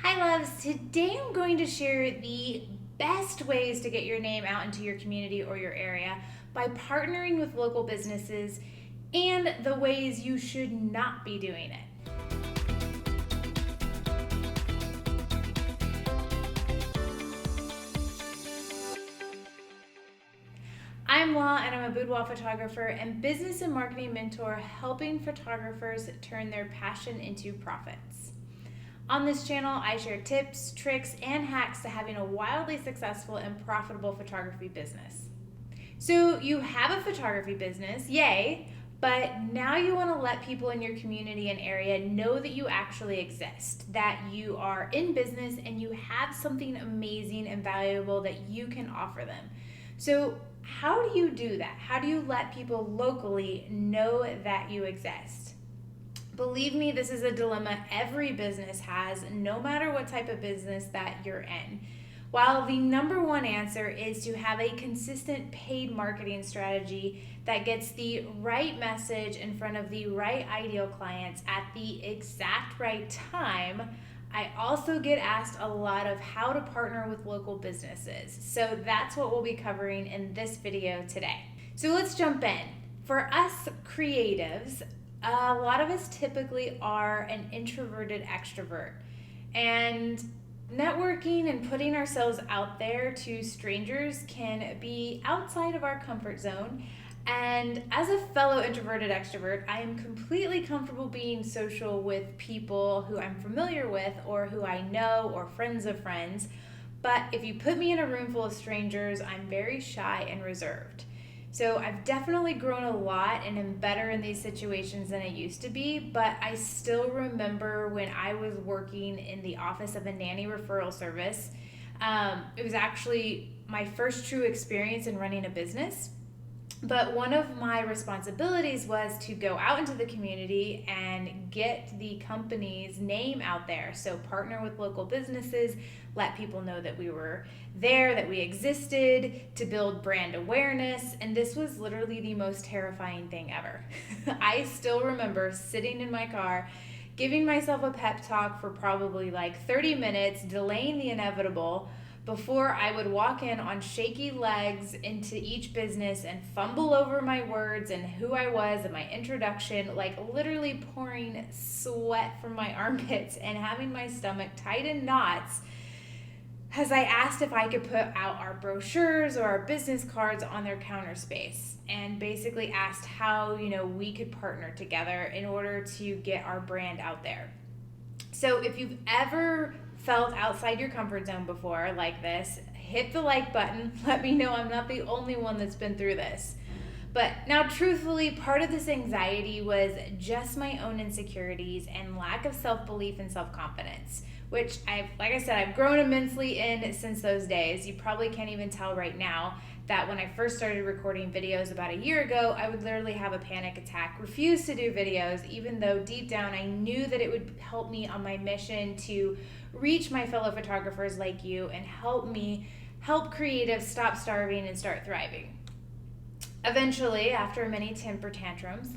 Hi loves, today I'm going to share the best ways to get your name out into your community or your area by partnering with local businesses and the ways you should not be doing it. I'm Law and I'm a boudoir photographer and business and marketing mentor helping photographers turn their passion into profits. On this channel, I share tips, tricks, and hacks to having a wildly successful and profitable photography business. So you have a photography business, yay, but now you want to let people in your community and area know that you actually exist, that you are in business and you have something amazing and valuable that you can offer them. So how do you do that? How do you let people locally know that you exist? Believe me, this is a dilemma every business has, no matter what type of business that you're in. While the number one answer is to have a consistent paid marketing strategy that gets the right message in front of the right ideal clients at the exact right time, I also get asked a lot of how to partner with local businesses. So that's what we'll be covering in this video today. So let's jump in. For us creatives, a lot of us typically are an introverted extrovert, and networking and putting ourselves out there to strangers can be outside of our comfort zone. And as a fellow introverted extrovert, I am completely comfortable being social with people who I'm familiar with or who I know or friends of friends. But if you put me in a room full of strangers, I'm very shy and reserved. So I've definitely grown a lot and am better in these situations than I used to be, but I still remember when I was working in the office of a nanny referral service. It was actually my first true experience in running a business. But one of my responsibilities was to go out into the community and get the company's name out there. So partner with local businesses, let people know that we were there, that we existed, to build brand awareness. And this was literally the most terrifying thing ever. I still remember sitting in my car, giving myself a pep talk for probably like 30 minutes, delaying the inevitable, before I would walk in on shaky legs into each business and fumble over my words and who I was and my introduction, like literally pouring sweat from my armpits and having my stomach tied in knots as I asked if I could put out our brochures or our business cards on their counter space, and basically asked how, we could partner together in order to get our brand out there. So if you've ever felt outside your comfort zone before like this, hit the like button. Let me know I'm not the only one that's been through this. But now, truthfully, part of this anxiety was just my own insecurities and lack of self-belief and self-confidence, which I've grown immensely in since those days. You probably can't even tell right now that when I first started recording videos about a year ago, I would literally have a panic attack, refuse to do videos, even though deep down I knew that it would help me on my mission to reach my fellow photographers like you and help help creatives stop starving and start thriving. Eventually, after many temper tantrums,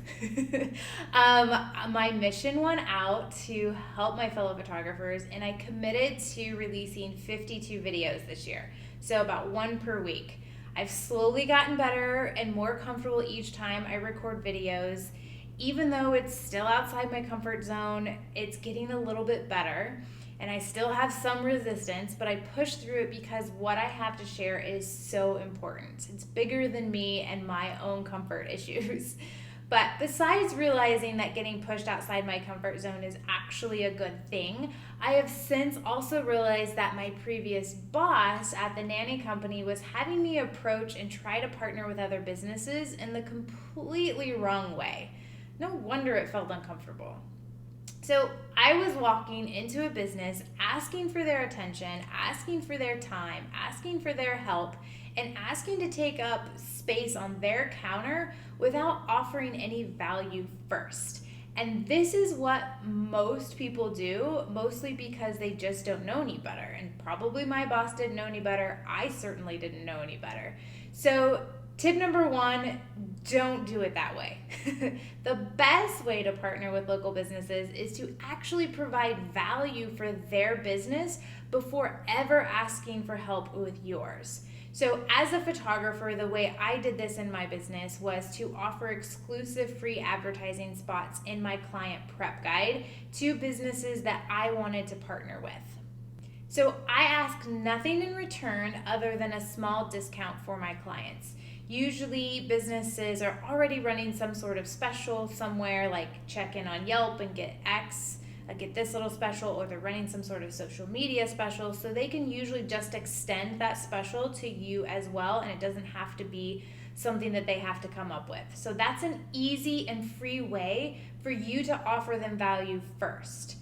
my mission won out to help my fellow photographers, and I committed to releasing 52 videos this year, so about one per week. I've slowly gotten better and more comfortable each time I record videos. Even though it's still outside my comfort zone, it's getting a little bit better. And I still have some resistance, but I push through it because what I have to share is so important. It's bigger than me and my own comfort issues. But besides realizing that getting pushed outside my comfort zone is actually a good thing, I have since also realized that my previous boss at the nanny company was having me approach and try to partner with other businesses in the completely wrong way. No wonder it felt uncomfortable. So I was walking into a business asking for their attention, asking for their time, asking for their help, and asking to take up space on their counter without offering any value first. And this is what most people do, mostly because they just don't know any better. And probably my boss didn't know any better. I certainly didn't know any better. So Tip number one, don't do it that way. The best way to partner with local businesses is to actually provide value for their business before ever asking for help with yours. So as a photographer, the way I did this in my business was to offer exclusive free advertising spots in my client prep guide to businesses that I wanted to partner with. So I ask nothing in return other than a small discount for my clients. Usually businesses are already running some sort of special somewhere, like check in on Yelp and get X, get this little special, or they're running some sort of social media special, so they can usually just extend that special to you as well, and it doesn't have to be something that they have to come up with. So that's an easy and free way for you to offer them value first.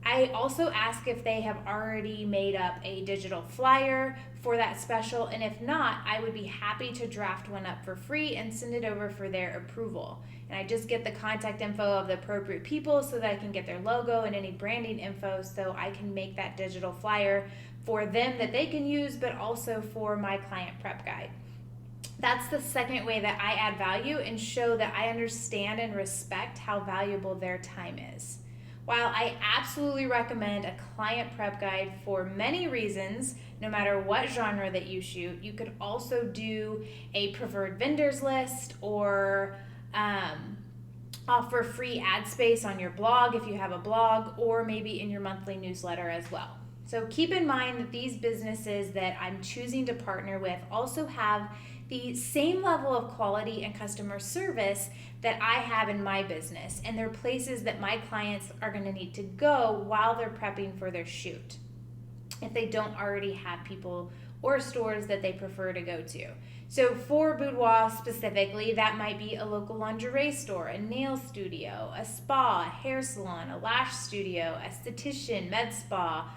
I also ask if they have already made up a digital flyer for that special, and if not, I would be happy to draft one up for free and send it over for their approval. And I just get the contact info of the appropriate people so that I can get their logo and any branding info so I can make that digital flyer for them that they can use, but also for my client prep guide. That's the second way that I add value and show that I understand and respect how valuable their time is. While I absolutely recommend a client prep guide for many reasons, no matter what genre that you shoot, you could also do a preferred vendors list or offer free ad space on your blog if you have a blog, or maybe in your monthly newsletter as well. So keep in mind that these businesses that I'm choosing to partner with also have the same level of quality and customer service that I have in my business, and they're places that my clients are going to need to go while they're prepping for their shoot, if they don't already have people or stores that they prefer to go to. So for Boudoir specifically, that might be a local lingerie store, a nail studio, a spa, a hair salon, a lash studio, esthetician, med spa,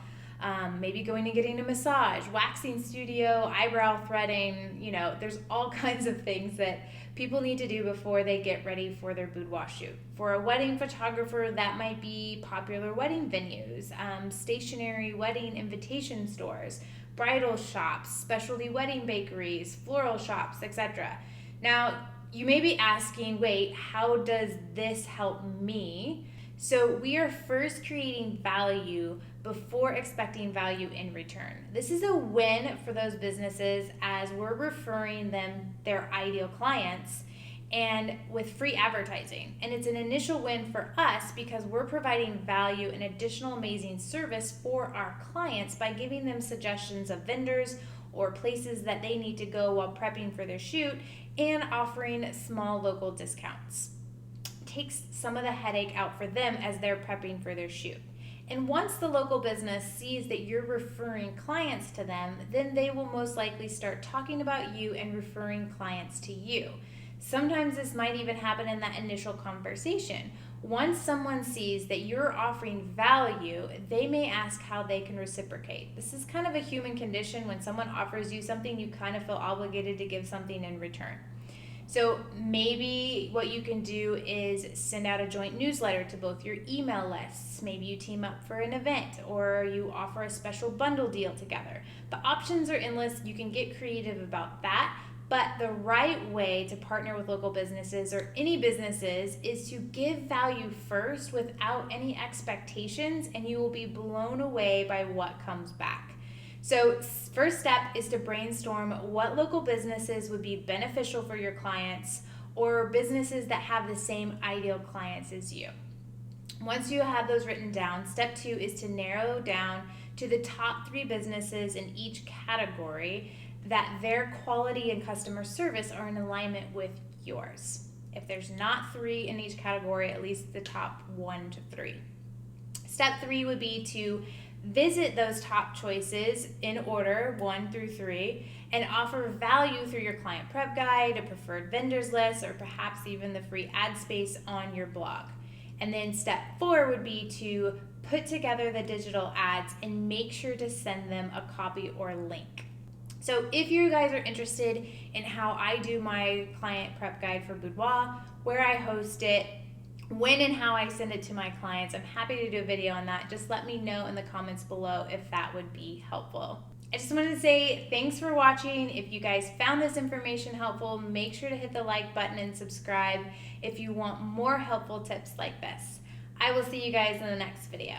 maybe going and getting a massage, waxing studio, eyebrow threading. There's all kinds of things that people need to do before they get ready for their boudoir shoot. For a wedding photographer, that might be popular wedding venues, stationary wedding invitation stores, bridal shops, specialty wedding bakeries, floral shops, etc. Now, you may be asking, wait, how does this help me? So we are first creating value before expecting value in return. This is a win for those businesses as we're referring them their ideal clients and with free advertising. And it's an initial win for us because we're providing value and additional amazing service for our clients by giving them suggestions of vendors or places that they need to go while prepping for their shoot and offering small local discounts. Takes some of the headache out for them as they're prepping for their shoot. And once the local business sees that you're referring clients to them, then they will most likely start talking about you and referring clients to you. Sometimes this might even happen in that initial conversation. Once someone sees that you're offering value, they may ask how they can reciprocate. This is kind of a human condition. When someone offers you something, you kind of feel obligated to give something in return. So maybe what you can do is send out a joint newsletter to both your email lists. Maybe you team up for an event, or you offer a special bundle deal together. The options are endless. You can get creative about that. But the right way to partner with local businesses or any businesses is to give value first without any expectations, and you will be blown away by what comes back. So first step is to brainstorm what local businesses would be beneficial for your clients or businesses that have the same ideal clients as you. Once you have those written down, step 2 is to narrow down to the top 3 businesses in each category that their quality and customer service are in alignment with yours. If there's not 3 in each category, at least the top 1 to 3. Step 3 would be to visit those top choices in order 1 through 3 and offer value through your client prep guide, a preferred vendors list, or perhaps even the free ad space on your blog. And then step 4 would be to put together the digital ads and make sure to send them a copy or link. So if you guys are interested in how I do my client prep guide for Boudoir, where I host it, when and how I send it to my clients, I'm happy to do a video on that. Just let me know in the comments below if that would be helpful. I just wanted to say thanks for watching. If you guys found this information helpful, make sure to hit the like button and subscribe if you want more helpful tips like this. I will see you guys in the next video.